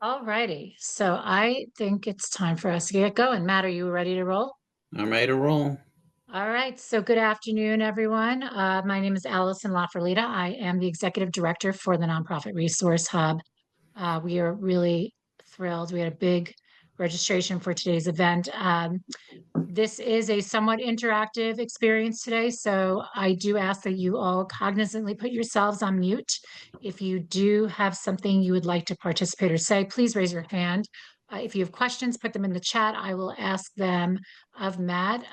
All righty. So I think it's time for us to get going. Matt, are you ready to roll? I'm ready to roll. All right. So good afternoon, everyone. My name is Allison LaFerlita. I am the executive director for the Nonprofit Resource Hub. We are really thrilled. We had a big registration for today's event. This is a somewhat interactive experience today, so I do ask that you all cognizantly put yourselves on mute. If you do have something you would like to participate or say, please raise your hand. If you have questions, put them in the chat. I will ask them of Matt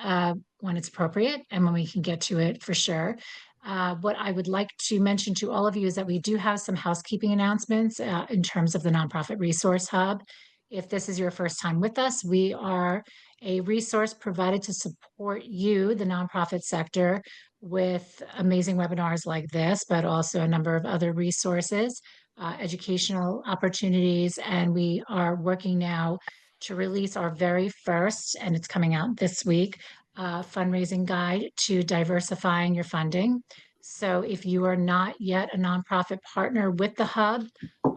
when it's appropriate and when we can get to it for sure. What I would like to mention to all of you is that we do have some housekeeping announcements in terms of the Nonprofit Resource Hub. If this is your first time with us, we are a resource provided to support you, the nonprofit sector, with amazing webinars like this, but also a number of other resources, educational opportunities. And we are working now to release our very first, and it's coming out this week, fundraising guide to diversifying your funding. So if you are not yet a nonprofit partner with the Hub,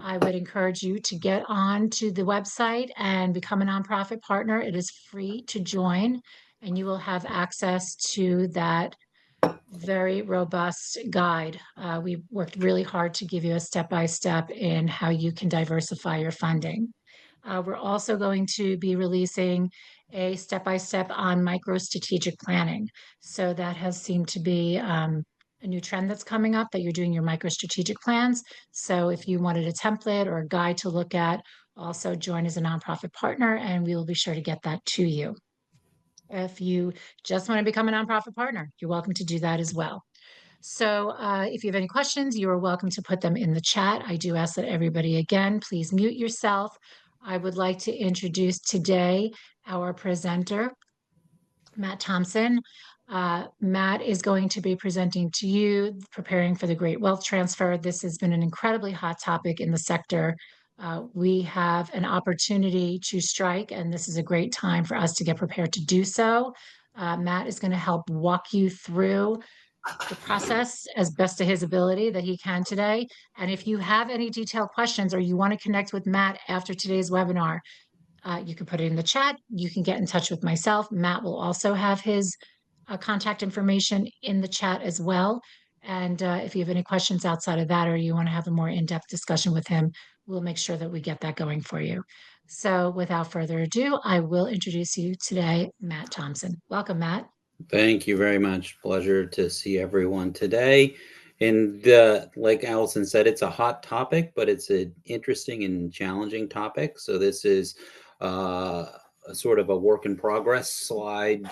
I would encourage you to get on to the website and become a nonprofit partner. It is free to join, and you will have access to that very robust guide. We worked really hard to give you a step by step in how you can diversify your funding. We're also going to be releasing a step by step on micro strategic planning. So that has seemed to be a new trend that's coming up that you're doing your micro strategic plans. So if you wanted a template or a guide to look at, also join as a nonprofit partner, and we will be sure to get that to you. If you just want to become a nonprofit partner, you're welcome to do that as well. So if you have any questions, you are welcome to put them in the chat. I do ask that everybody, again, please mute yourself. I would like to introduce today our presenter, Matt Thompson. Matt is going to be presenting to you, preparing for the Great Wealth Transfer. This has been an incredibly hot topic in the sector. We have an opportunity to strike, and this is a great time for us to get prepared to do so. Matt is going to help walk you through the process as best to his ability that he can today. And if you have any detailed questions or you want to connect with Matt after today's webinar, you can put it in the chat. You can get in touch with myself. Matt will also have his contact information in the chat as well. And if you have any questions outside of that, or you want to have a more in-depth discussion with him, we'll make sure that we get that going for you. So without further ado, I will introduce you today, Matt Thompson. Welcome, Matt. Thank you very much. Pleasure to see everyone today. And like Allison said, it's a hot topic, but it's an interesting and challenging topic. So this is a sort of a work in progress slide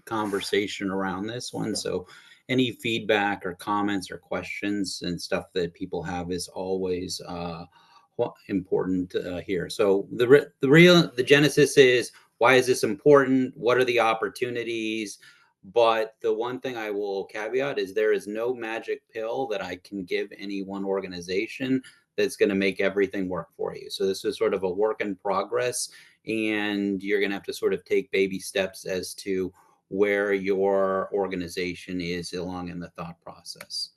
conversation around this one. So any feedback or comments or questions and stuff that people have is always important here. So the genesis is, why is this important? What are the opportunities? But the one thing I will caveat is there is no magic pill that I can give any one organization that's going to make everything work for you. So this is sort of a work in progress, and you're going to have to sort of take baby steps as to where your organization is along in the thought process.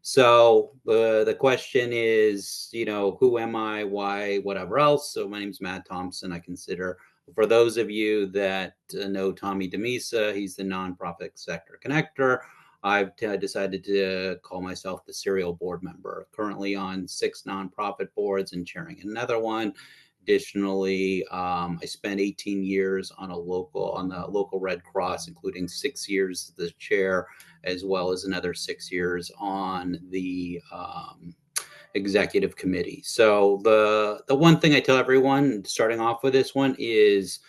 So the question is, who am I, why, whatever else. So my name's Matt Thompson. I consider, for those of you that know Tommy DeMisa, he's the nonprofit sector connector. I've decided to call myself the serial board member, currently on 6 nonprofit boards and chairing another one. Additionally, I spent 18 years on the local Red Cross, including 6 years as the chair, as well as another 6 years on the executive committee. So the one thing I tell everyone, starting off with this one, is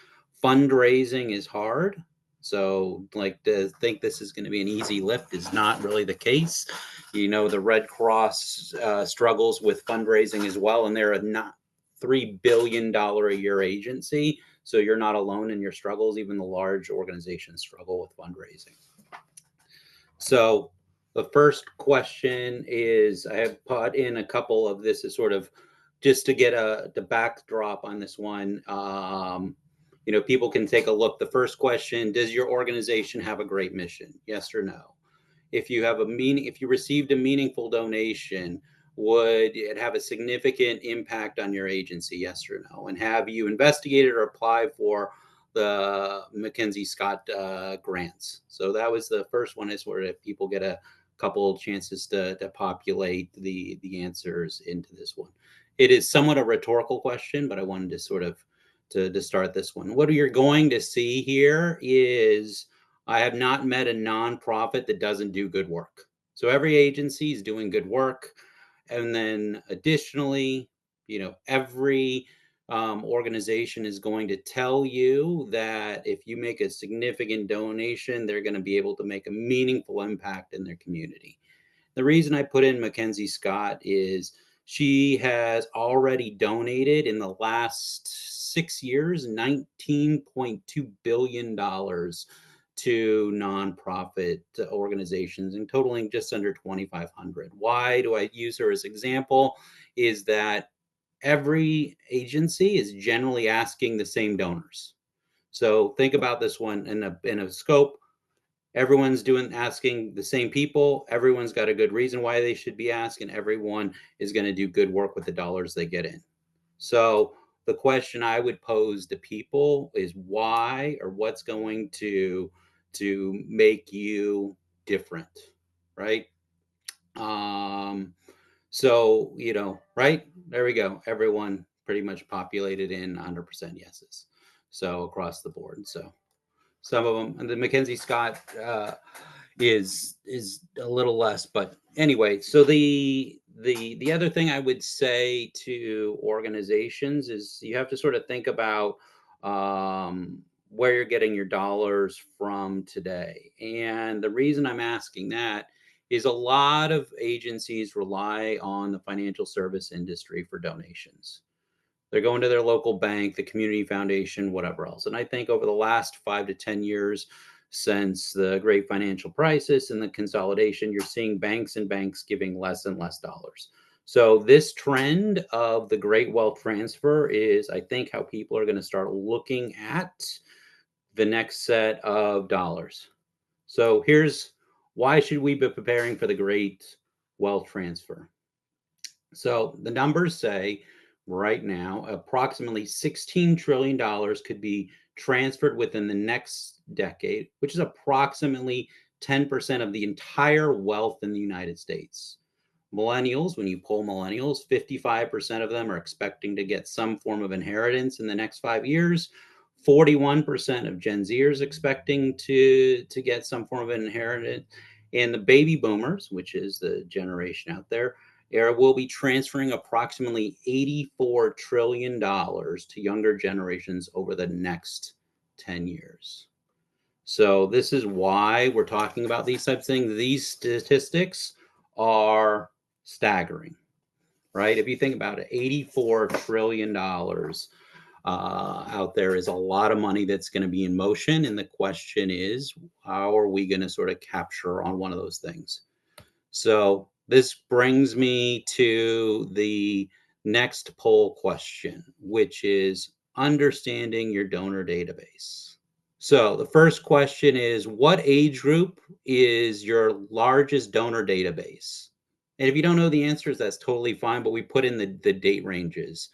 fundraising is hard. So, like, to think this is going to be an easy lift is not really the case. The Red Cross struggles with fundraising as well, and they're not $3 billion a year agency. So you're not alone in your struggles. Even the large organizations struggle with fundraising. So the first question is, I have put in a couple of this as sort of just to get the backdrop on this one. People can take a look. The first question: does your organization have a great mission? Yes or no? If you received a meaningful donation, would it have a significant impact on your agency, yes or no? And have you investigated or applied for the Mackenzie Scott grants? So that was the first one, is where if people get a couple chances to populate the answers into this one. It is somewhat a rhetorical question, but I wanted to sort of to start this one. What you're going to see here is I have not met a nonprofit that doesn't do good work. So every agency is doing good work. And then additionally, every organization is going to tell you that if you make a significant donation, they're going to be able to make a meaningful impact in their community. The reason I put in Mackenzie Scott is she has already donated in the last 6 years $19.2 billion to nonprofit organizations, and totaling just under 2,500. Why do I use her as example? Is that every agency is generally asking the same donors. So think about this one in a scope. Everyone's asking the same people. Everyone's got a good reason why they should be asking. Everyone is going to do good work with the dollars they get in. So the question I would pose to people is why, or what's going to make you different, right? Um, so, right there we go. Everyone pretty much populated in 100% yeses. So across the board. So some of them, and the Mackenzie Scott is a little less, but anyway. So the other thing I would say to organizations is you have to sort of think about where you're getting your dollars from today. And the reason I'm asking that is a lot of agencies rely on the financial service industry for donations. They're going to their local bank, the community foundation, whatever else. And I think over the last 5 to 10 years, since the great financial crisis and the consolidation, you're seeing banks and banks giving less and less dollars. So this trend of the great wealth transfer is, I think, how people are going to start looking at the next set of dollars. So here's why should we be preparing for the great wealth transfer? So the numbers say right now approximately $16 trillion could be transferred within the next decade, which is approximately 10% of the entire wealth in the United States. Millennials, when you poll millennials, 55% of them are expecting to get some form of inheritance in the next 5 years. 41% of Gen Zers expecting to get some form of inheritance. And the baby boomers, which is the generation out there, will be transferring approximately $84 trillion to younger generations over the next 10 years. So this is why we're talking about these types of things. These statistics are staggering, right? If you think about it, $84 trillion out there is a lot of money that's going to be in motion. And the question is, how are we going to sort of capture on one of those things? So this brings me to the next poll question, which is understanding your donor database. So the first question is, what age group is your largest donor database? And if you don't know the answers, that's totally fine, but we put in the date ranges.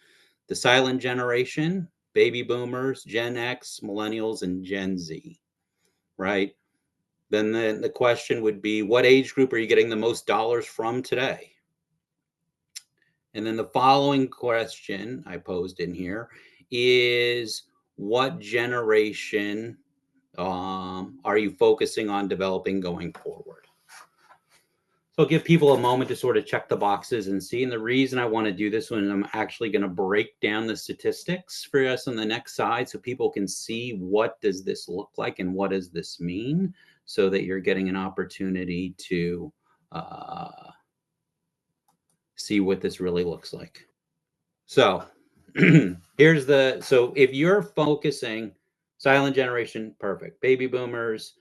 The silent generation, baby boomers, Gen X, millennials, and Gen Z, right? Then the question would be, what age group are you getting the most dollars from today? And then the following question I posed in here is, what generation are you focusing on developing going forward? So I'll give people a moment to sort of check the boxes and see. And the reason I want to do this one, I'm actually going to break down the statistics for us on the next side so people can see what does this look like and what does this mean, so that you're getting an opportunity to see what this really looks like. So so if you're focusing silent generation, perfect. Baby boomers,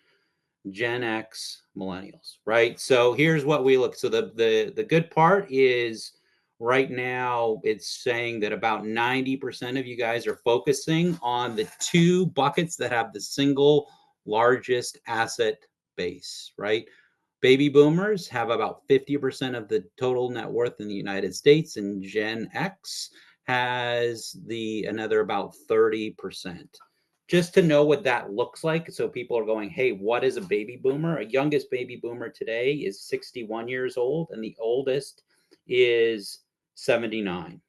Gen X, millennials, right? So here's what we look. So the good part is right now it's saying that about 90% of you guys are focusing on the two buckets that have the single largest asset base, right? Baby boomers have about 50% of the total net worth in the United States, and Gen X has the another about 30%. Just to know what that looks like, so people are going, hey, what is a baby boomer? A youngest baby boomer today is 61 years old, and the oldest is 79.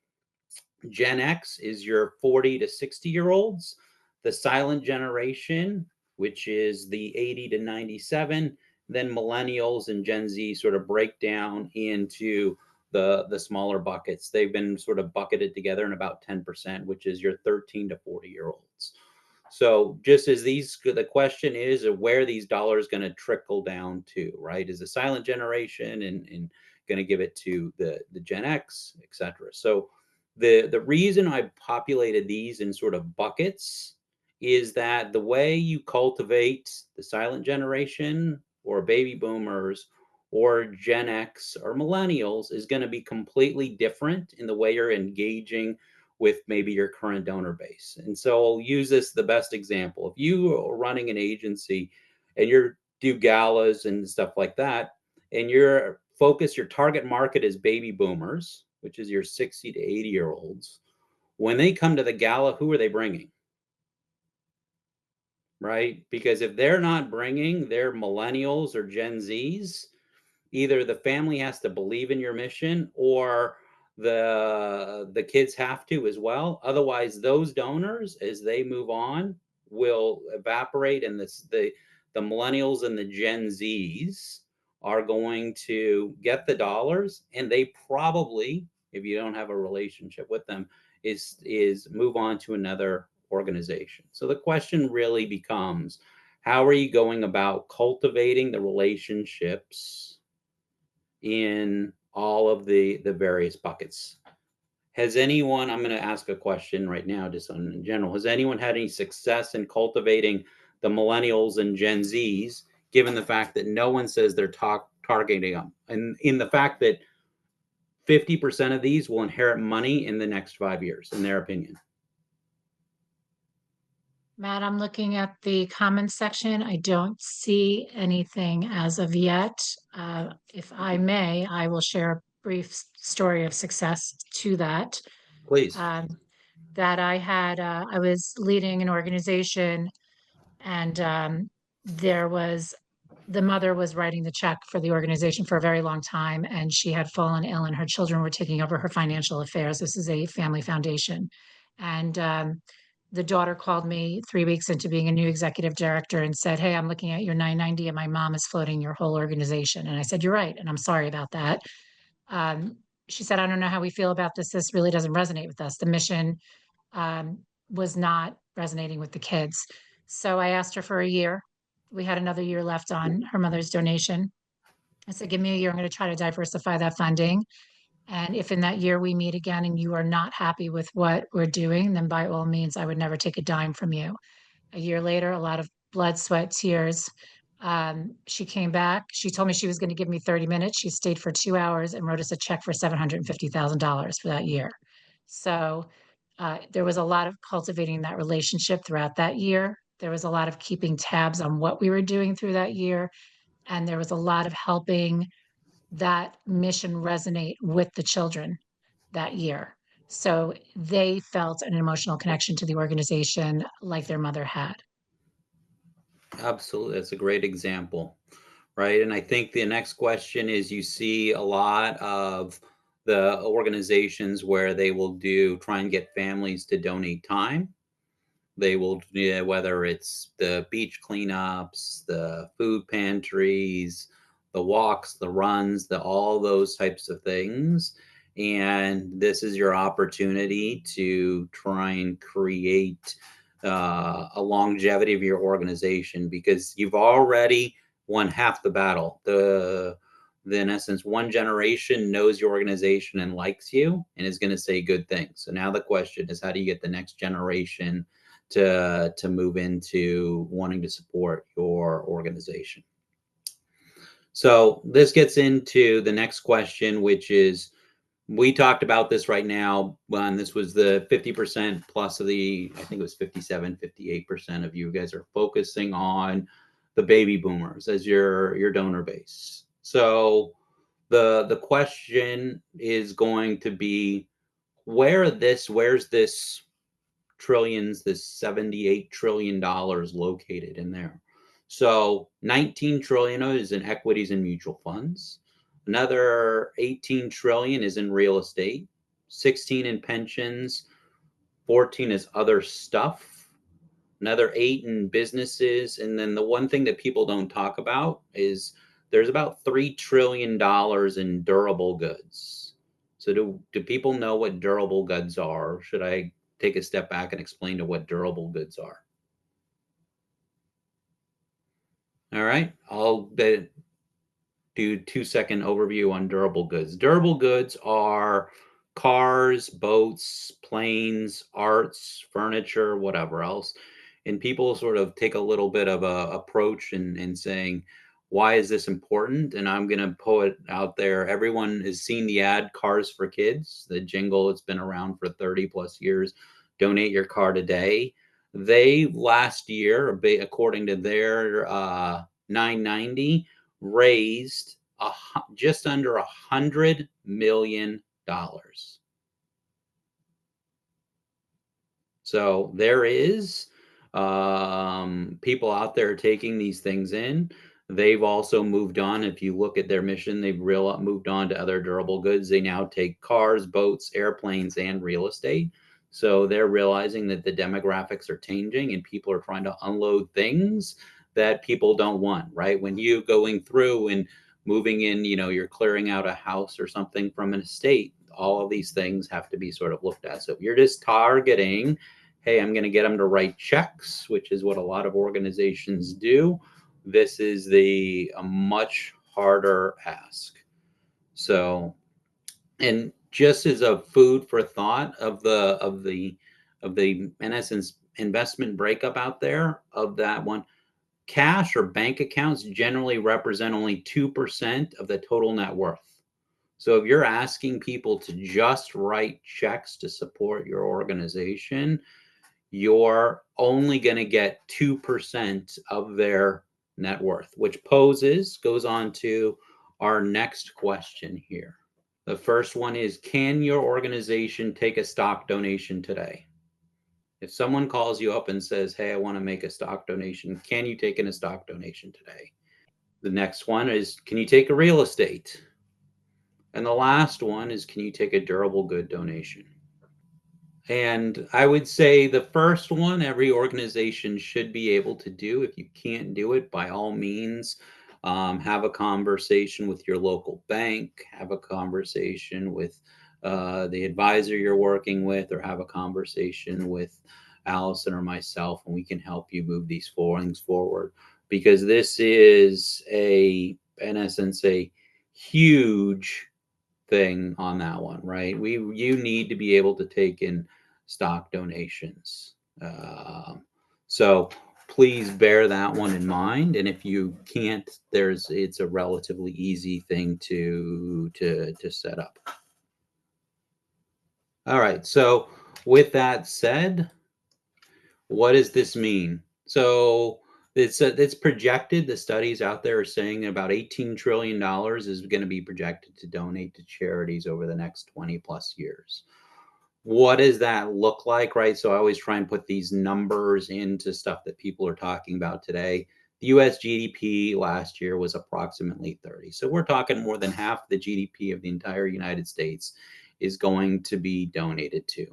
Gen X is your 40 to 60-year-olds. The silent generation, which is the 80 to 97. Then millennials and Gen Z sort of break down into the smaller buckets. They've been sort of bucketed together in about 10%, which is your 13 to 40-year-olds. So just as the question is where these dollars going to trickle down to, right? Is the silent generation and going to give it to the Gen X, et cetera. So the reason I populated these in sort of buckets is that the way you cultivate the silent generation or baby boomers or Gen X or millennials is going to be completely different in the way you're engaging with maybe your current donor base. And so I'll use this the best example. If you are running an agency and you're do galas and stuff like that, and your focus, your target market is baby boomers, which is your 60 to 80-year-olds, when they come to the gala, who are they bringing? Right? Because if they're not bringing their millennials or Gen Zs, either the family has to believe in your mission or the kids have to as well. Otherwise, those donors, as they move on, will evaporate, and the millennials and the Gen Zs are going to get the dollars, and they probably, if you don't have a relationship with them, is move on to another organization. So the question really becomes, how are you going about cultivating the relationships in all of the various buckets? Has anyone, I'm going to ask a question right now, just in general, has anyone had any success in cultivating the millennials and Gen Zs, given the fact that no one says they're targeting them, and in the fact that 50% of these will inherit money in the next 5 years, in their opinion? Matt, I'm looking at the comments section. I don't see anything as of yet. If I may, I will share a brief story of success to that. Please. Um, that I was leading an organization, and there was the mother was writing the check for the organization for a very long time, and she had fallen ill, and her children were taking over her financial affairs. This is a family foundation, and the daughter called me 3 weeks into being a new executive director and said, "Hey, I'm looking at your 990, and my mom is floating your whole organization." And I said, "You're right, and I'm sorry about that." Um, she said, "I don't know how we feel about this. This really doesn't resonate with us. The mission um, was not resonating with the kids." So I asked her for a year. We had another year left on her mother's donation. I said, "Give me a year. I'm going to try to diversify that funding. And if in that year we meet again and you are not happy with what we're doing, then by all means, I would never take a dime from you." A year later, a lot of blood, sweat, tears. She came back. She told me she was going to give me 30 minutes. She stayed for 2 hours and wrote us a check for $750,000 for that year. So there was a lot of cultivating that relationship throughout that year. There was a lot of keeping tabs on what we were doing through that year. And there was a lot of helping that mission resonate with the children that year. So they felt an emotional connection to the organization like their mother had. Absolutely. That's a great example, right? And I think the next question is, you see a lot of the organizations where they will try and get families to donate time. They will, yeah, whether it's the beach cleanups, the food pantries, the walks, the runs, all those types of things. And this is your opportunity to try and create a longevity of your organization, because you've already won half the battle. In essence, one generation knows your organization and likes you and is going to say good things. So now the question is, how do you get the next generation to move into wanting to support your organization? So this gets into the next question, which is, we talked about this right now when this was the 50% plus of the, I think it was 57, 58% of you guys are focusing on the baby boomers as your donor base. So the question is going to be where's this trillions, this $78 trillion located in there. So 19 trillion is in equities and mutual funds. Another 18 trillion is in real estate, 16 in pensions, 14 is other stuff, another 8 in businesses, and then the one thing that people don't talk about is there's about $3 trillion in durable goods. So do people know what durable goods are? Should I take a step back and explain to what durable goods are? All right, I'll do 2-second overview on durable goods. Durable goods are cars, boats, planes, arts, furniture, whatever else. And people sort of take a little bit of a approach in saying, why is this important? And I'm going to put it out there. Everyone has seen the ad Cars for Kids, the jingle. It's been around for 30 plus years. Donate your car today. They last year, according to their 990, raised just under $100 million. So there is people out there taking these things in. They've also moved on. If you look at their mission, they've moved on to other durable goods. They now take cars, boats, airplanes, and real estate. So they're realizing that the demographics are changing and people are trying to unload things that people don't want, right? When you going through and moving in, you're clearing out a house or something from an estate, all of these things have to be sort of looked at. So if you're just targeting, hey, I'm going to get them to write checks, which is what a lot of organizations do, this is a much harder ask. So, and just as a food for thought of the in essence investment breakup out there of that one, cash or bank accounts generally represent only 2% of the total net worth. So if you're asking people to just write checks to support your organization, you're only going to get 2% of their net worth, which goes on to our next question here. The first one is, can your organization take a stock donation today? If someone calls you up and says, hey, I want to make a stock donation, can you take in a stock donation today? The next one is, can you take a real estate? And the last one is, can you take a durable good donation? And I would say the first one, every organization should be able to do. If you can't do it, by all means, have a conversation with your local bank, have a conversation with the advisor you're working with, or have a conversation with Allison or myself, and we can help you move these things forward. Because this is in essence, a huge thing on that one, right? You need to be able to take in stock donations. So please bear that one in mind. And if you can't, it's a relatively easy thing to set up. All right. So with that said, what does this mean? So it's projected. The studies out there are saying about $18 trillion is going to be projected to donate to charities over the next 20 plus years. What does that look like, right? So I always try and put these numbers into stuff that people are talking about today. The US GDP last year was approximately 30. So we're talking more than half the GDP of the entire United States is going to be donated to.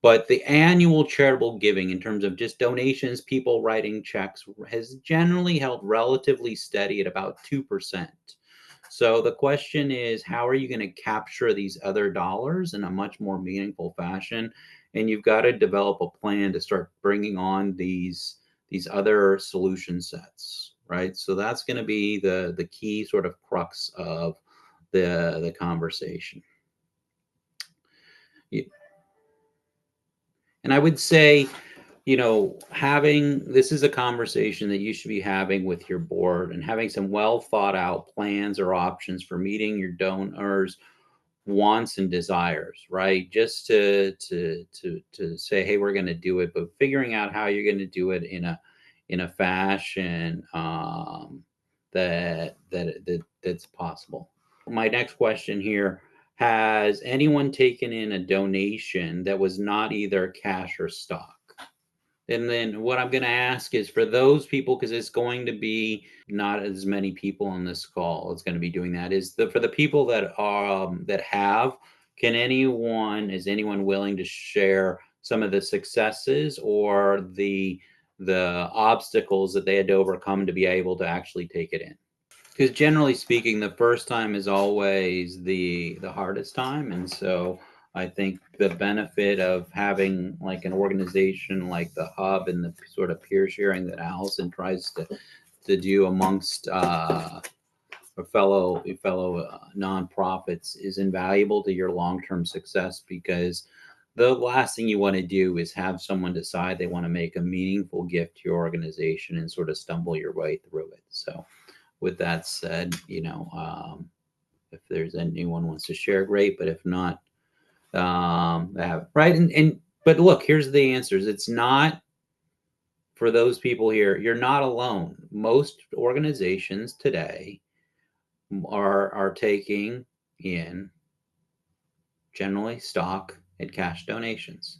But the annual charitable giving, in terms of just donations, people writing checks, has generally held relatively steady at about 2%. So the question is, how are you going to capture these other dollars in a much more meaningful fashion? And you've got to develop a plan to start bringing on these other solution sets, right? So that's going to be the key sort of crux of the conversation. And I would say, having this is a conversation that you should be having with your board and having some well thought out plans or options for meeting your donors' wants and desires, right? Just to say, hey, we're going to do it, but figuring out how you're going to do it in a fashion that that's possible. My next question here: has anyone taken in a donation that was not either cash or stock? And then what I'm going to ask is for those people, because it's going to be not as many people on this call it's going to be doing that, is the for the people that are that have, is anyone willing to share some of the successes or the obstacles that they had to overcome to be able to actually take it in? Because generally speaking, the first time is always the hardest time, and so I think the benefit of having like an organization like the hub and the sort of peer sharing that Allison tries to do amongst fellow nonprofits is invaluable to your long term success, because the last thing you want to do is have someone decide they want to make a meaningful gift to your organization and sort of stumble your way through it. So with that said, if there's anyone wants to share, great. But if not, have right. And but look, here's the answers. It's not for those people here. You're not alone. Most organizations today are taking in generally stock and cash donations.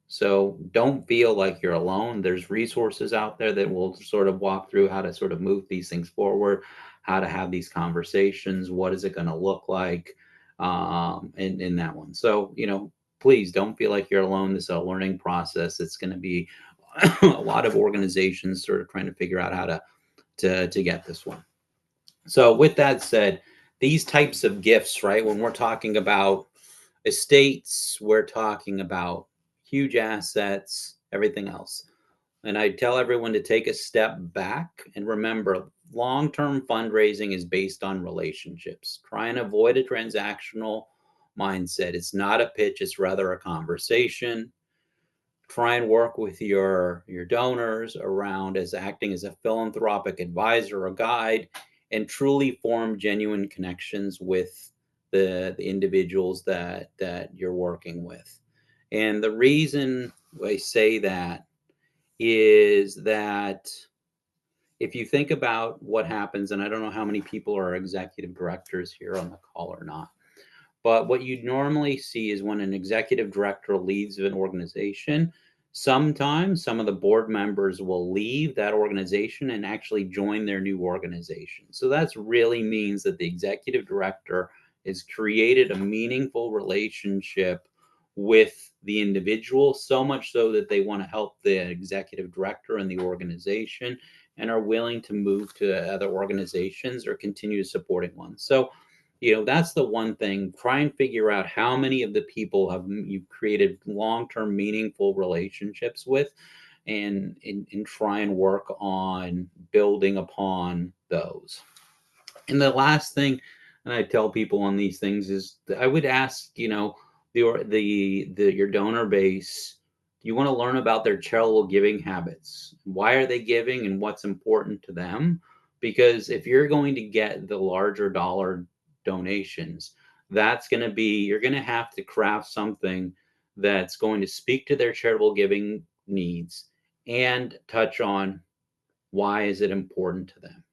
So don't feel like you're alone. There's resources out there that will sort of walk through how to sort of move these things forward, how to have these conversations, what is it going to look like, in that one. So, please don't feel like you're alone. This is a learning process. It's going to be a lot of organizations sort of trying to figure out how to get this one. So with that said, these types of gifts, right? When we're talking about estates, we're talking about huge assets, everything else. And I tell everyone to take a step back and remember long term fundraising is based on relationships. Try and avoid a transactional mindset. It's not a pitch, it's rather a conversation. Try and work with your donors around as acting as a philanthropic advisor or guide, and truly form genuine connections with the individuals that you're working with. And the reason I say that is that if you think about what happens, and I don't know how many people are executive directors here on the call or not, but what you normally see is when an executive director leads an organization, sometimes some of the board members will leave that organization and actually join their new organization. So that really means that the executive director has created a meaningful relationship with the individual, so much so that they want to help the executive director and the organization and are willing to move to other organizations or continue supporting one. So that's the one thing. Try and figure out how many of the people have you've created long-term meaningful relationships with, and try and work on building upon those. And the last thing, and I tell people on these things, is I would ask, the your donor base, do you want to learn about their charitable giving habits? Why are they giving and what's important to them? Because if you're going to get the larger dollar donations, you're going to have to craft something that's going to speak to their charitable giving needs and touch on why is it important to them.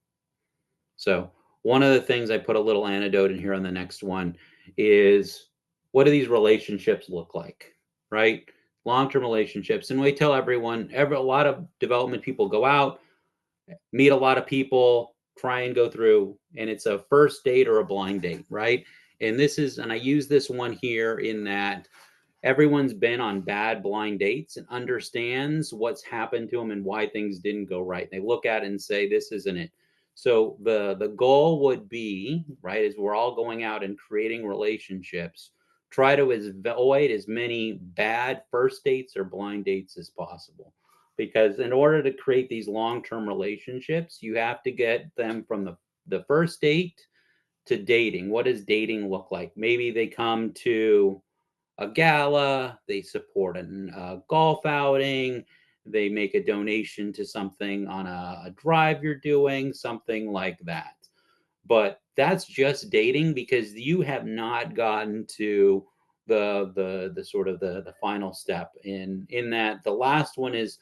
So one of the things I put a little anecdote in here on the next one is, what do these relationships look like, right? Long-term relationships. And we tell everyone, a lot of development people go out, meet a lot of people, try and go through, and it's a first date or a blind date, right? And I use this one here in that everyone's been on bad blind dates and understands what's happened to them and why things didn't go right. They look at it and say, this isn't it. So the goal would be, right, as we're all going out and creating relationships, try to avoid as many bad first dates or blind dates as possible. Because in order to create these long-term relationships, you have to get them from the first date to dating. What does dating look like? Maybe they come to a gala, they support a golf outing, they make a donation to something on a drive you're doing, something like that. But that's just dating, because you have not gotten to the sort of the final step in that. The last one is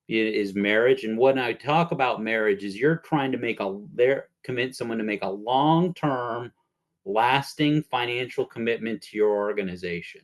is marriage. And when I talk about marriage, is you're trying to make a there commit someone to make a long-term, lasting financial commitment to your organization.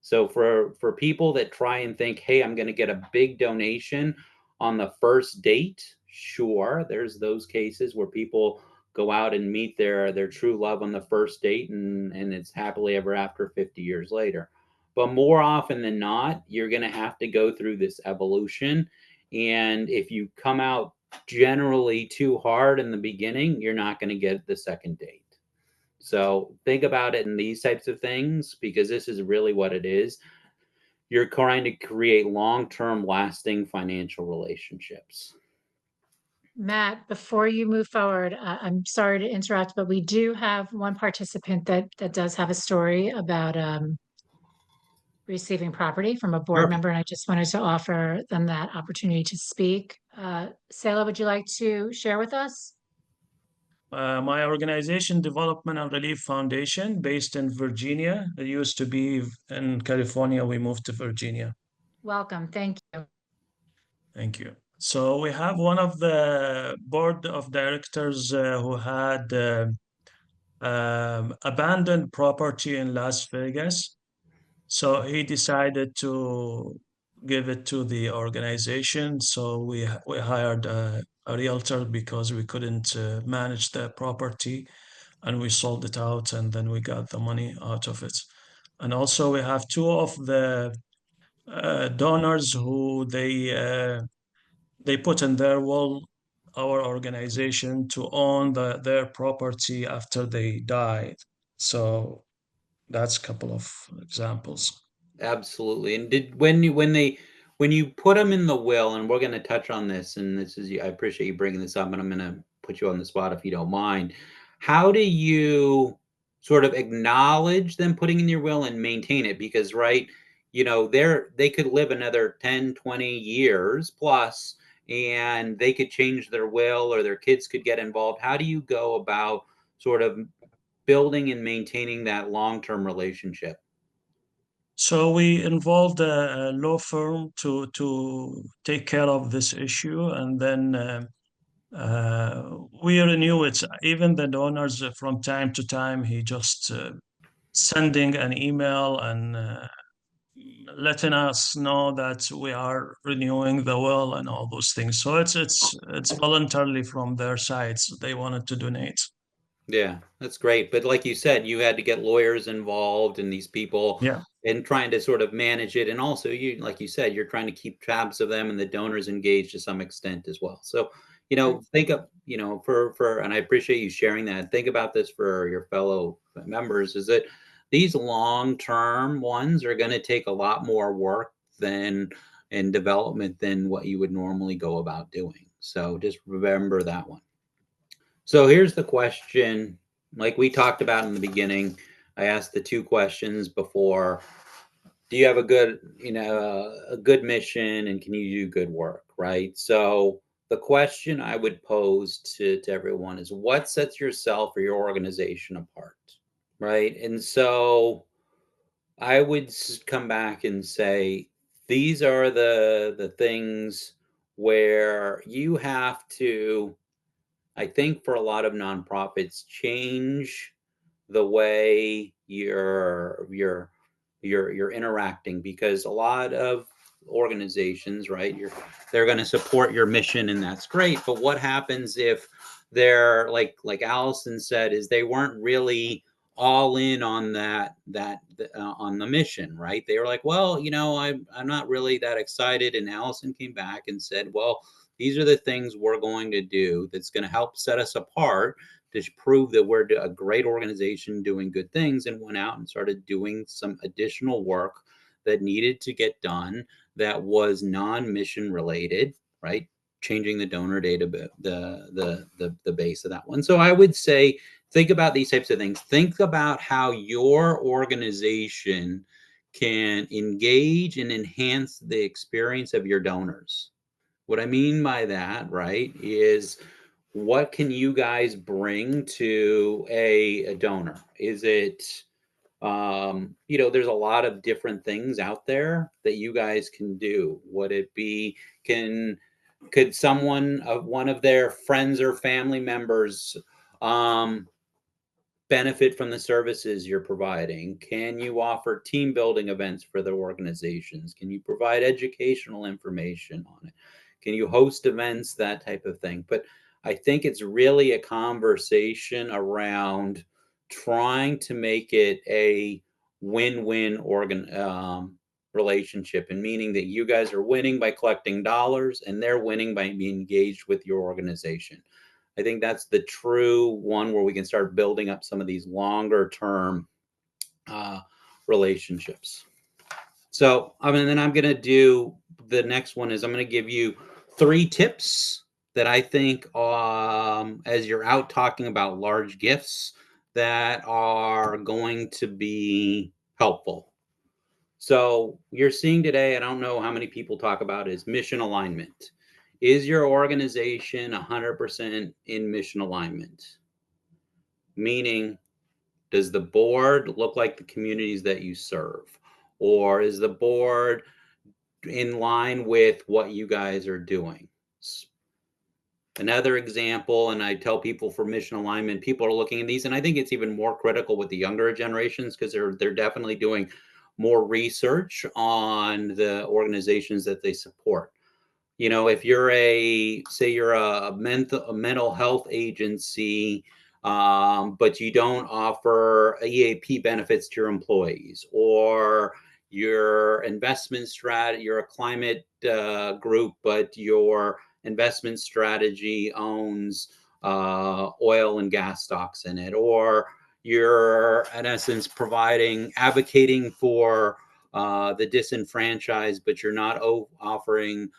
So for people that try and think, hey, I'm going to get a big donation on the first date, sure, there's those cases where people go out and meet their true love on the first date, and it's happily ever after 50 years later. But more often than not, you're going to have to go through this evolution. And if you come out generally too hard in the beginning, you're not going to get the second date. So think about it in these types of things, because this is really what it is. You're trying to create long-term, lasting financial relationships. Matt, before you move forward, I'm sorry to interrupt, but we do have one participant that does have a story about receiving property from a board Perfect. member, and I just wanted to offer them that opportunity to speak. Selah, would you like to share with us? My organization, Development and Relief Foundation, based in Virginia. It used to be in California. We moved to Virginia. Welcome. Thank you. Thank you. So we have one of the board of directors who had abandoned property in Las Vegas. So he decided to give it to the organization. So we hired a realtor because we couldn't manage the property, and we sold it out, and then we got the money out of it. And also we have two of the donors who they put in their will our organization to own their property after they died. So that's a couple of examples. Absolutely. And did when you put them in the will, and we're going to touch on this, and this is I appreciate you bringing this up, and I'm going to put you on the spot if you don't mind. How do you sort of acknowledge them putting in your will and maintain it? Because right, they could live another 10, 20 years plus, and they could change their will, or their kids could get involved. How do you go about sort of building and maintaining that long-term relationship? So we involved a law firm to take care of this issue, and then we renew it. Even the donors, from time to time, he just sending an email and letting us know that we are renewing the will and all those things. So it's voluntarily from their sides. They wanted to donate. Yeah, that's great. But like you said, you had to get lawyers involved and these people Yeah. and trying to sort of manage it. And also you, like you said, you're trying to keep tabs of them and the donors engaged to some extent as well. So, Right. think of, and I appreciate you sharing that. Think about this for your fellow members, is that these long-term ones are going to take a lot more work than and development than what you would normally go about doing. So just remember that one. So here's the question. Like we talked about in the beginning, I asked the two questions before. Do you have a good mission, and can you do good work, right? So the question I would pose to everyone is, what sets yourself or your organization apart, right? And so I would come back and say, these are the things where you have to, I think, for a lot of nonprofits, change the way you're interacting, because a lot of organizations, right, they're going to support your mission, and that's great. But what happens if they're like Allison said, is they weren't really all in on that on the mission, right? They were like, well, I'm not really that excited. And Allison came back and said, well, these are the things we're going to do that's going to help set us apart, to prove that we're a great organization doing good things, and went out and started doing some additional work that needed to get done, that was non-mission related, right? Changing the donor data, the base of that one. So I would say, think about these types of things. Think about how your organization can engage and enhance the experience of your donors. What I mean by that, right, is what can you guys bring to a donor? Is it There's a lot of different things out there that you guys can do. Would it be, could someone of one of their friends or family members benefit from the services you're providing? Can you offer team building events for their organizations? Can you provide educational information on it? Can you host events, that type of thing? But I think it's really a conversation around trying to make it a win-win relationship, and meaning that you guys are winning by collecting dollars and they're winning by being engaged with your organization. I think that's the true one where we can start building up some of these longer term relationships. So, then I'm going to do the next one is I'm going to give you 3 tips that I think, as you're out talking about large gifts, that are going to be helpful. So you're seeing today, I don't know how many people talk about, is mission alignment. Is your organization 100% in mission alignment? Meaning, does the board look like the communities that you serve? Or is the board in line with what you guys are doing? Another example, and I tell people for mission alignment, people are looking at these, and I think it's even more critical with the younger generations because they're definitely doing more research on the organizations that they support. If you're you're a mental health agency, but you don't offer EAP benefits to your employees, or your investment strategy, you're a climate group, but your investment strategy owns oil and gas stocks in it, or you're in essence advocating for the disenfranchised, but you're not offering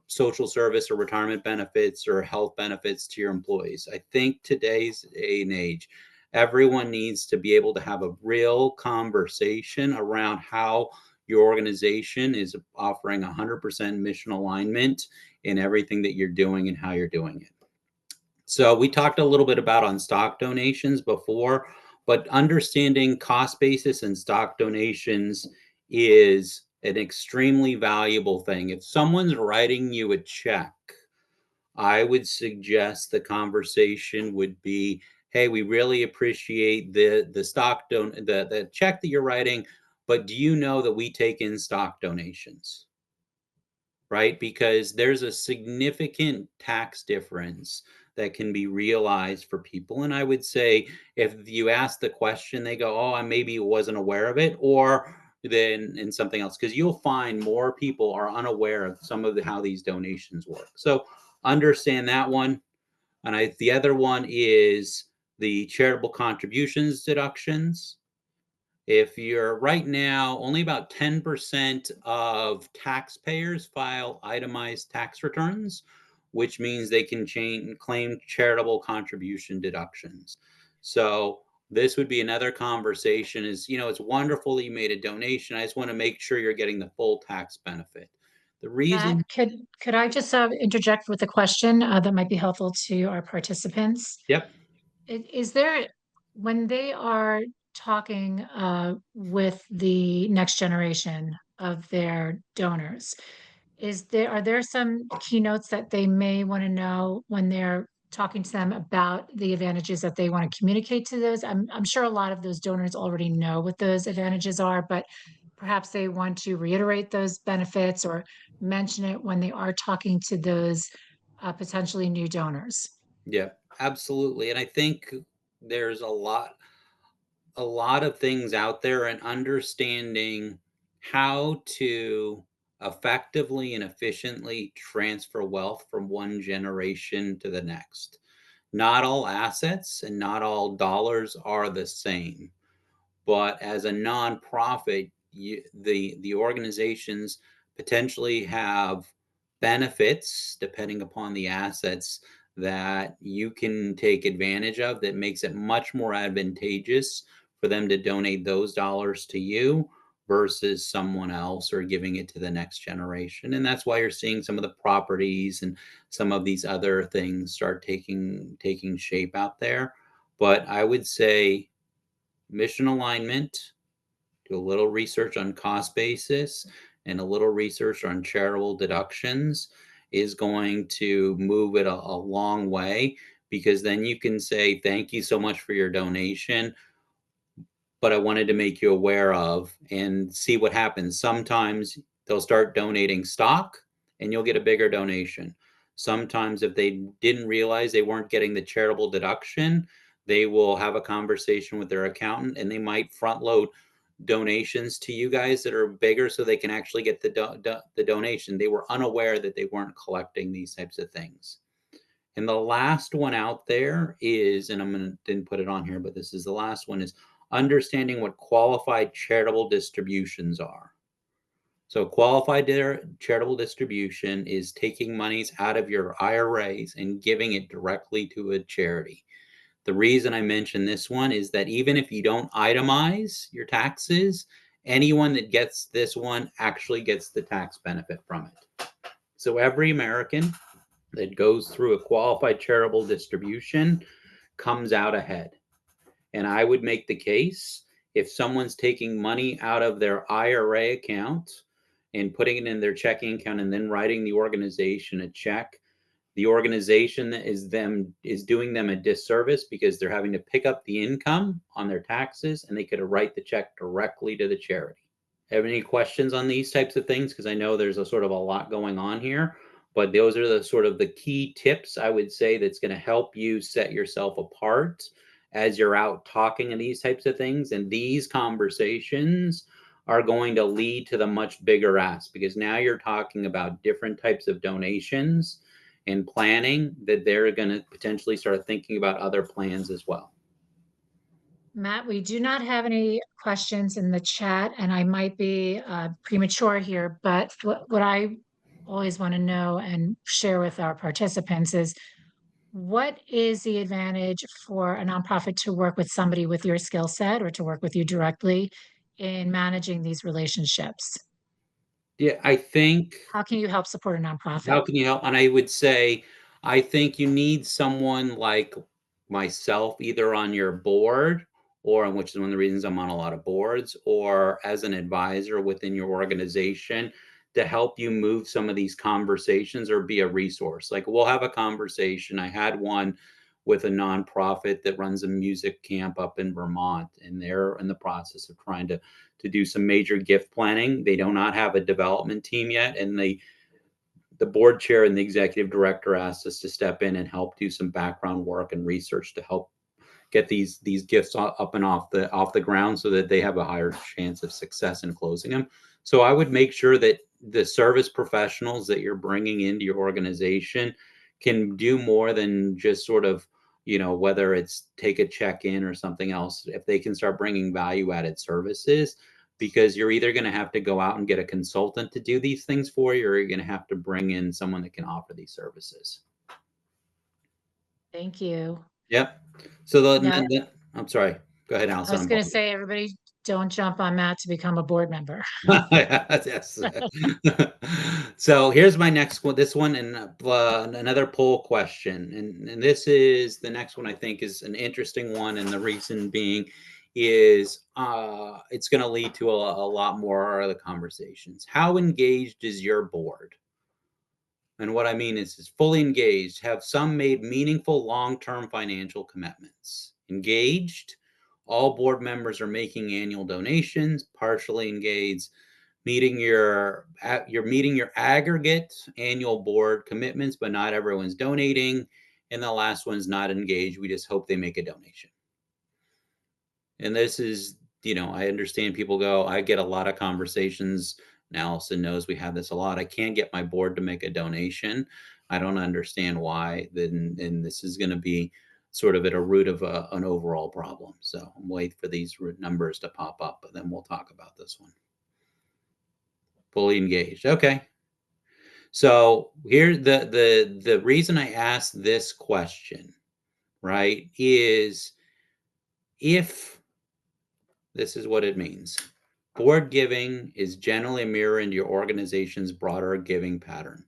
social service or retirement benefits or health benefits to your employees. I think today's day and age, everyone needs to be able to have a real conversation around how your organization is offering 100% mission alignment in everything that you're doing and how you're doing it. So we talked a little bit about on stock donations before, but understanding cost basis and stock donations is an extremely valuable thing. If someone's writing you a check, I would suggest the conversation would be, hey, we really appreciate the the check that you're writing, but do you know that we take in stock donations? Right? Because there's a significant tax difference that can be realized for people. And I would say if you ask the question, they go, oh, I maybe wasn't aware of it, or then in something else, because you'll find more people are unaware of some of how these donations work. So understand that one. And the other one is the charitable contributions deductions. If you're right now, only about 10% of taxpayers file itemized tax returns, which means they can claim charitable contribution deductions. So this would be another conversation is, it's wonderful that you made a donation. I just want to make sure you're getting the full tax benefit. The reason. Could I just interject with a question that might be helpful to our participants? Yep. Is there, when they are talking with the next generation of their donors, are there some keynotes that they may want to know when they're talking to them about the advantages that they want to communicate to those? I'm sure a lot of those donors already know what those advantages are, but perhaps they want to reiterate those benefits or mention it when they are talking to those potentially new donors. Yeah, absolutely. And I think there's a lot of things out there, and understanding how to effectively and efficiently transfer wealth from one generation to the next. Not all assets and not all dollars are the same, but as a nonprofit, the organizations potentially have benefits depending upon the assets that you can take advantage of, that makes it much more advantageous for them to donate those dollars to you versus someone else, or giving it to the next generation. And that's why you're seeing some of the properties and some of these other things start taking shape out there. But I would say mission alignment, do a little research on cost basis, and a little research on charitable deductions is going to move it a long way, because then you can say, thank you so much for your donation, but I wanted to make you aware of, and see what happens. Sometimes they'll start donating stock and you'll get a bigger donation. Sometimes if they didn't realize they weren't getting the charitable deduction, they will have a conversation with their accountant and they might front load donations to you guys that are bigger so they can actually get the donation. They were unaware that they weren't collecting these types of things. And the last one out there is, and didn't put it on here, but this is the last one, is understanding what qualified charitable distributions are. So qualified charitable distribution is taking monies out of your IRAs and giving it directly to a charity. The reason I mention this one is that even if you don't itemize your taxes, anyone that gets this one actually gets the tax benefit from it. So every American that goes through a qualified charitable distribution comes out ahead. And I would make the case, if someone's taking money out of their IRA account and putting it in their checking account and then writing the organization a check, the organization is doing them a disservice, because they're having to pick up the income on their taxes and they could write the check directly to the charity. Have any questions on these types of things? Because I know there's a sort of a lot going on here, but those are the sort of the key tips I would say that's going to help you set yourself apart as you're out talking in these types of things. And these conversations are going to lead to the much bigger ask, because now you're talking about different types of donations and planning that they're going to potentially start thinking about other plans as well. Matt, we do not have any questions in the chat, and I might be premature here, but what I always want to know and share with our participants is, what is the advantage for a nonprofit to work with somebody with your skill set or to work with you directly in managing these relationships? Yeah, I think, How can you help support a nonprofit? how can you help? And I would say, I think you need someone like myself, either on your board, or which is one of the reasons I'm on a lot of boards, or as an advisor within your organization, to help you move some of these conversations or be a resource. Like, we'll have a conversation. I had one with a nonprofit that runs a music camp up in Vermont, and they're in the process of trying to do some major gift planning. They do not have a development team yet, and the board chair and the executive director asked us to step in and help do some background work and research to help get these gifts up and off the ground, so that they have a higher chance of success in closing them. So I would make sure that the service professionals that you're bringing into your organization can do more than just sort of, whether it's take a check in or something else. If they can start bringing value added services, because you're either going to have to go out and get a consultant to do these things for you, or you're going to have to bring in someone that can offer these services. Thank you. Yep. So Now, I'm sorry. Go ahead, I was Allison. going to say, everybody, don't jump on Matt to become a board member. Yes. So here's my next one. This one, and another poll question, and this is the next one. I think is an interesting one, and the reason being is it's going to lead to a lot more of the conversations. How engaged is your board? And what I mean is fully engaged. Have some made meaningful long-term financial commitments? Engaged. All board members are making annual donations. Partially engaged. You're meeting your aggregate annual board commitments, but not everyone's donating. And the last one's not engaged. We just hope they make a donation. And this is, I understand people go, I get a lot of conversations. And Allison knows we have this a lot. I can't get my board to make a donation. I don't understand why. Then this is going to be sort of at a root of an overall problem. So I'm waiting for these numbers to pop up, but then we'll talk about this one. Fully engaged. Okay. So here's the reason I asked this question, right, is if this is what it means. Board giving is generally a mirror into your organization's broader giving pattern.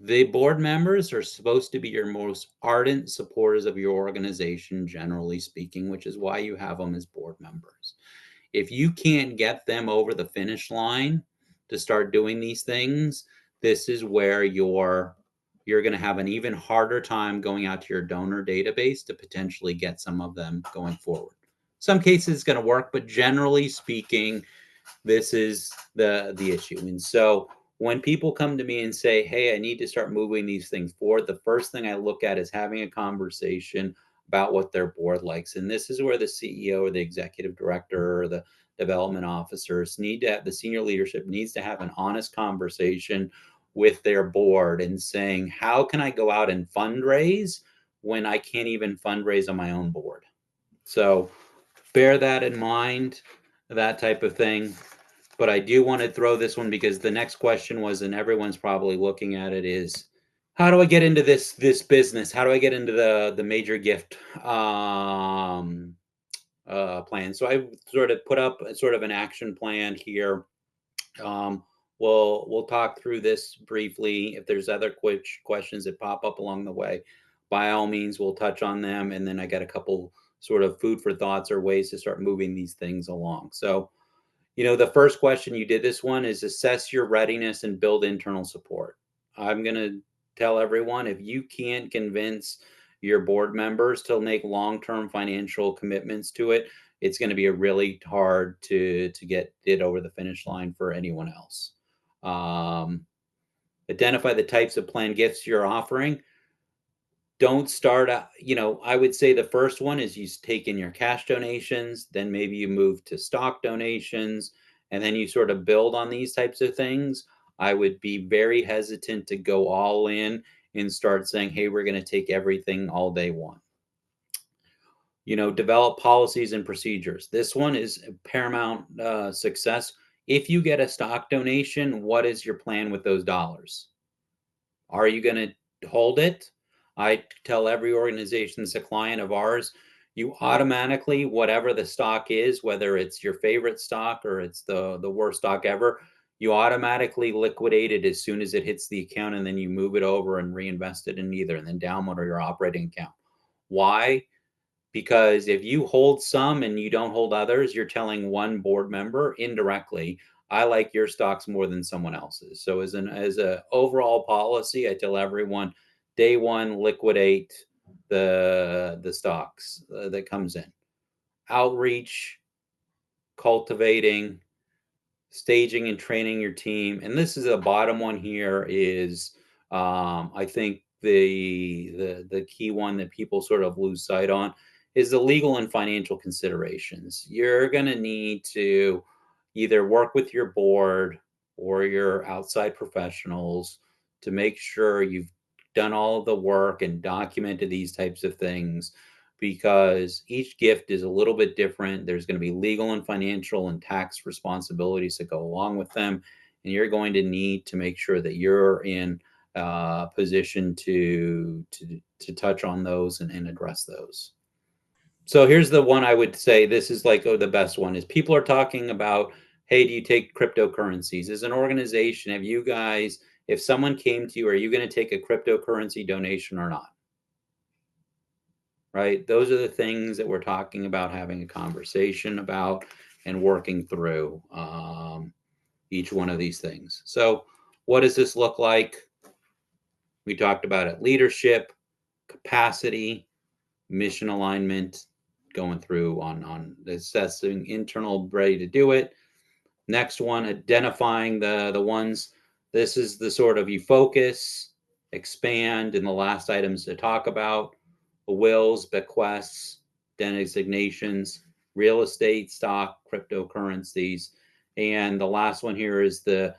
The board members are supposed to be your most ardent supporters of your organization, generally speaking, which is why you have them as board members. If you can't get them over the finish line to start doing these things, this is where you're going to have an even harder time going out to your donor database to potentially get some of them going forward. Some cases it's going to work, but generally speaking, this is the issue. And so when people come to me and say, hey, I need to start moving these things forward, the first thing I look at is having a conversation about what their board likes. And this is where the CEO or the executive director or the development officers need to have, the senior leadership needs to have an honest conversation with their board and saying, how can I go out and fundraise when I can't even fundraise on my own board? So bear that in mind, that type of thing. But I do want to throw this one because the next question was, and everyone's probably looking at it, is how do I get into this business? How do I get into the major gift plan? So I sort of put up sort of an action plan here. Um, we'll talk through this briefly. If there's other questions that pop up along the way, by all means, we'll touch on them. And then I got a couple sort of food for thoughts or ways to start moving these things along. So, the first question, you did this one, is assess your readiness and build internal support. I'm going to tell everyone, if you can't convince your board members to make long-term financial commitments to it, it's going to be a really hard to get it over the finish line for anyone else. Identify the types of planned gifts you're offering. Don't start out, I would say the first one is you take in your cash donations, then maybe you move to stock donations, and then you sort of build on these types of things. I would be very hesitant to go all in and start saying, hey, we're going to take everything all day one. Develop policies and procedures. This one is paramount success. If you get a stock donation, what is your plan with those dollars? Are you going to hold it? I tell every organization that's a client of ours, you automatically, whatever the stock is, whether it's your favorite stock or it's the worst stock ever, you automatically liquidate it as soon as it hits the account, and then you move it over and reinvest it in either, and then download or your operating account. Why? Because if you hold some and you don't hold others, you're telling one board member indirectly, I like your stocks more than someone else's. So as a overall policy, I tell everyone, day one, liquidate the stocks that comes in. Outreach, cultivating, staging and training your team. And this is the bottom one here is I think the key one that people sort of lose sight on is the legal and financial considerations. You're going to need to either work with your board or your outside professionals to make sure you've done all of the work and documented these types of things, because each gift is a little bit different. There's going to be legal and financial and tax responsibilities that go along with them. And you're going to need to make sure that you're in a position to touch on those and address those. So here's the one I would say, this is like, the best one is people are talking about, hey, do you take cryptocurrencies? As an organization, have you guys, if someone came to you, are you going to take a cryptocurrency donation or not? Right? Those are the things that we're talking about, having a conversation about and working through each one of these things. So what does this look like? We talked about it: leadership, capacity, mission alignment, going through on assessing internal ready to do it. Next one, identifying the ones. This is the sort of, you focus, expand, and the last items to talk about: wills, bequests, designations, real estate, stock, cryptocurrencies. And the last one here is that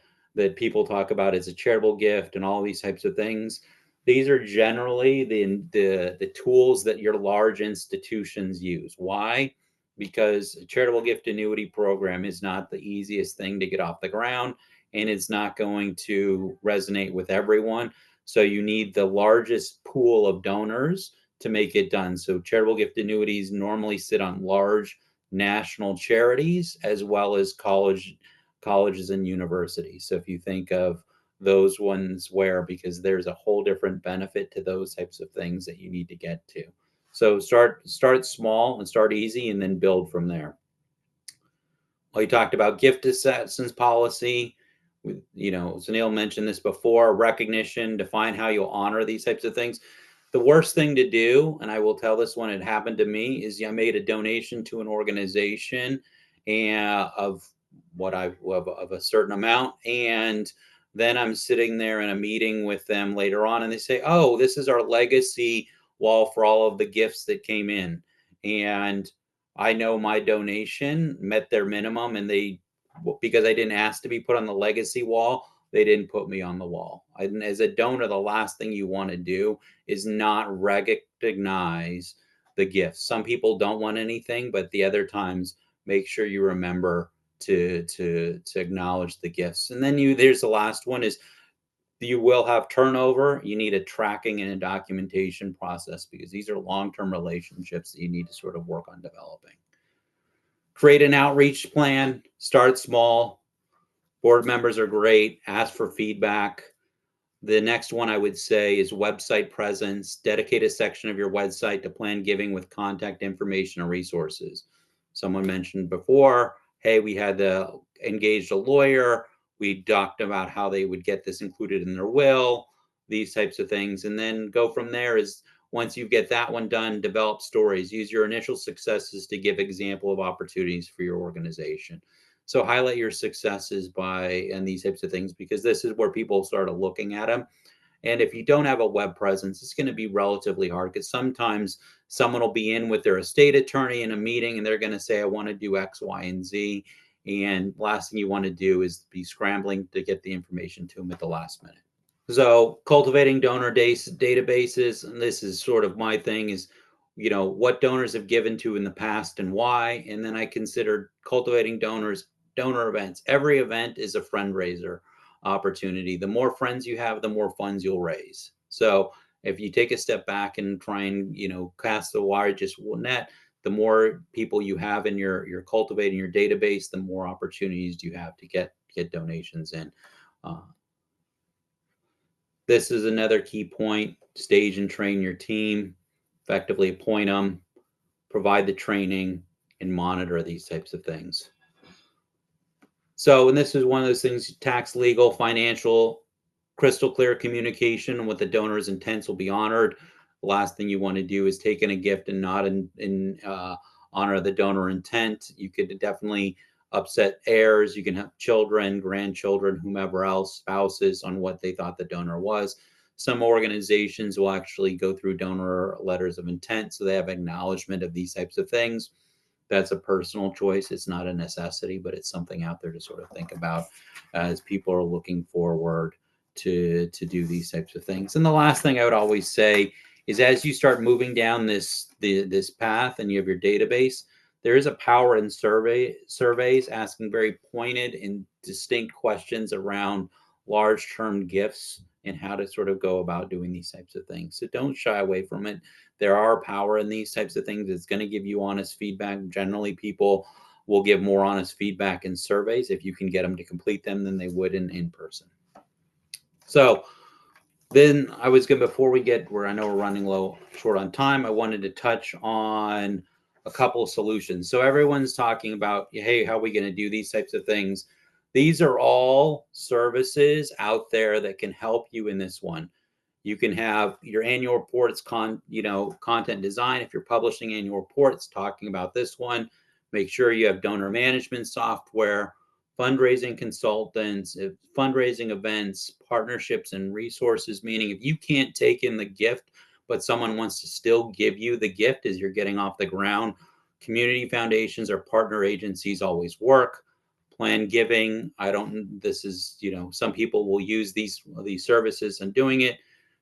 people talk about is a charitable gift and all these types of things. These are generally the tools that your large institutions use. Why? Because a charitable gift annuity program is not the easiest thing to get off the ground, and it's not going to resonate with everyone. So you need the largest pool of donors to make it done. So charitable gift annuities normally sit on large national charities as well as colleges and universities. So if you think of those ones where, because there's a whole different benefit to those types of things that you need to get to. So start small and start easy, and then build from there. Well, you talked about gift acceptance policy. Sunil mentioned this before, recognition, define how you'll honor these types of things. The worst thing to do, and I will tell this when it happened to me, is I made a donation to an organization and of a certain amount, and then I'm sitting there in a meeting with them later on, and they say, "Oh, this is our legacy wall for all of the gifts that came in," and I know my donation met their minimum, and because I didn't ask to be put on the legacy wall, they didn't put me on the wall. As a donor, the last thing you want to do is not recognize the gifts. Some people don't want anything, but the other times, make sure you remember to acknowledge the gifts. And then there's the last one is you will have turnover. You need a tracking and a documentation process, because these are long-term relationships that you need to sort of work on developing. Create an outreach plan. Start small. Board members are great. Ask for feedback. The next one I would say is website presence. Dedicate a section of your website to plan giving with contact information and resources. Someone mentioned before, hey, we had engaged a lawyer. We talked about how they would get this included in their will, these types of things. And then go from there. Is once you get that one done, develop stories. Use your initial successes to give example of opportunities for your organization. So highlight your successes and these types of things, because this is where people start looking at them. And if you don't have a web presence, it's going to be relatively hard, because sometimes someone will be in with their estate attorney in a meeting and they're going to say, I want to do X, Y, and Z. And last thing you want to do is be scrambling to get the information to them at the last minute. So cultivating donor databases, and this is sort of my thing, is what donors have given to in the past and why. And then I consider cultivating donor events. Every event is a fundraiser opportunity. The more friends you have, the more funds you'll raise. So if you take a step back and try and cast the largest net, the more people you have in your cultivating your database, the more opportunities you have to get donations in. This is another key point. Stage and train your team, effectively appoint them, provide the training, and monitor these types of things. So, and this is one of those things: tax, legal, financial, crystal clear communication with the donor's intents will be honored. The last thing you want to do is take in a gift and not in honor the donor intent. You could definitely upset heirs. You can have children, grandchildren, whomever else, spouses, on what they thought the donor was. Some organizations will actually go through donor letters of intent, so they have acknowledgement of these types of things. That's a personal choice. It's not a necessity, but it's something out there to sort of think about as people are looking forward to do these types of things. And the last thing I would always say is, as you start moving down this path and you have your database, there is a power in surveys asking very pointed and distinct questions around large term gifts and how to sort of go about doing these types of things. So don't shy away from it. There are power in these types of things. It's going to give you honest feedback. Generally, people will give more honest feedback in surveys if you can get them to complete them than they would in person. So then I was going, before we get where I know we're running short on time, I wanted to touch on a couple of solutions. So everyone's talking about, hey, how are we going to do these types of things? These are all services out there that can help you in this one. You can have your annual reports, content design. If you're publishing annual reports, talking about this one, make sure you have donor management software, fundraising consultants, fundraising events, partnerships, and resources. Meaning, if you can't take in the gift, but someone wants to still give you the gift as you're getting off the ground, community foundations or partner agencies always work. Plan giving. Some people will use these services and doing it.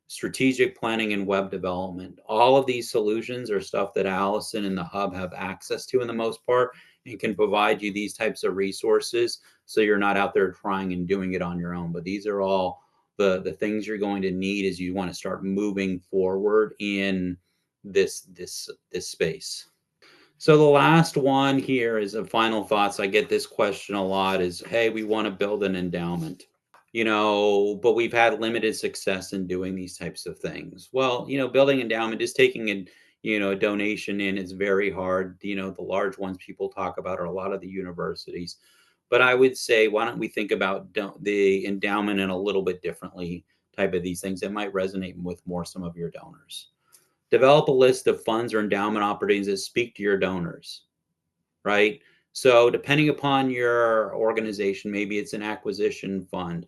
Strategic planning and web development. All of these solutions are stuff that Allison and the Hub have access to in the most part, and can provide you these types of resources, so you're not out there trying and doing it on your own. But these are all the things you're going to need as you want to start moving forward in this space. So the last one here is a final thoughts. I get this question a lot is, hey, we want to build an endowment. but we've had limited success in doing these types of things. Well, building endowment, just taking a donation in is very hard. The large ones people talk about are a lot of the universities. But I would say, why don't we think about the endowment in a little bit differently type of these things that might resonate with more some of your donors. Develop a list of funds or endowment opportunities that speak to your donors, right? So depending upon your organization, maybe it's an acquisition fund,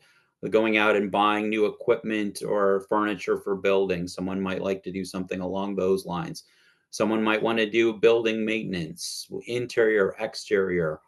going out and buying new equipment or furniture for buildings. Someone might like to do something along those lines. Someone might want to do building maintenance, interior, exterior,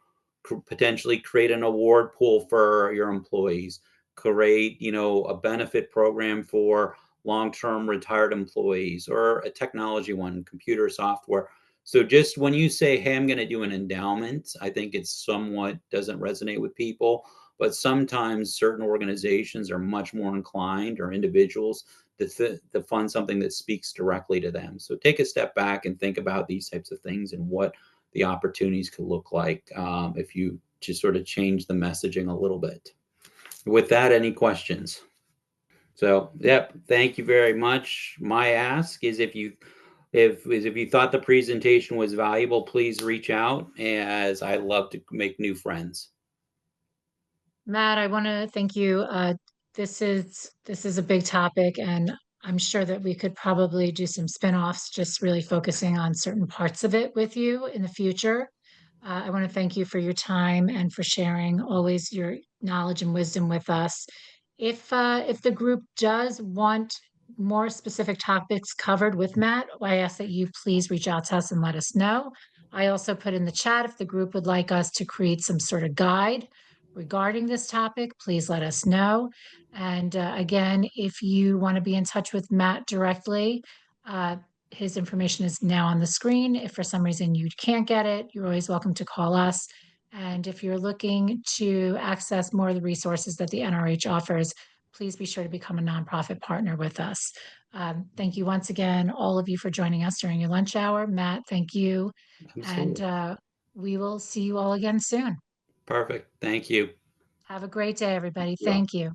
potentially create an award pool for your employees, create, a benefit program for long-term retired employees, or a technology one, computer software. So just when you say, hey, I'm going to do an endowment, I think it's somewhat doesn't resonate with people. But sometimes certain organizations are much more inclined, or individuals, to fund something that speaks directly to them. So take a step back and think about these types of things and what the opportunities could look like, if you just sort of change the messaging a little bit. With that, any questions? So, yep, thank you very much. My ask is, if you thought the presentation was valuable, please reach out, as I love to make new friends. Matt, I want to thank you. This is a big topic, and I'm sure that we could probably do some spin-offs, just really focusing on certain parts of it with you in the future. I want to thank you for your time and for sharing always your knowledge and wisdom with us. If the group does want more specific topics covered with Matt, I ask that you please reach out to us and let us know. I also put in the chat if the group would like us to create some sort of guide regarding this topic, please let us know. And again, if you want to be in touch with Matt directly, uh, his information is now on the screen. If for some reason you can't get it, you're always welcome to call us. And if you're looking to access more of the resources that the NRH offers, please be sure to become a nonprofit partner with us. Thank you once again, all of you, for joining us during your lunch hour. Matt, thank you. And Absolutely. we will see you all again soon. Perfect. Thank you. Have a great day, everybody. Well. Thank you.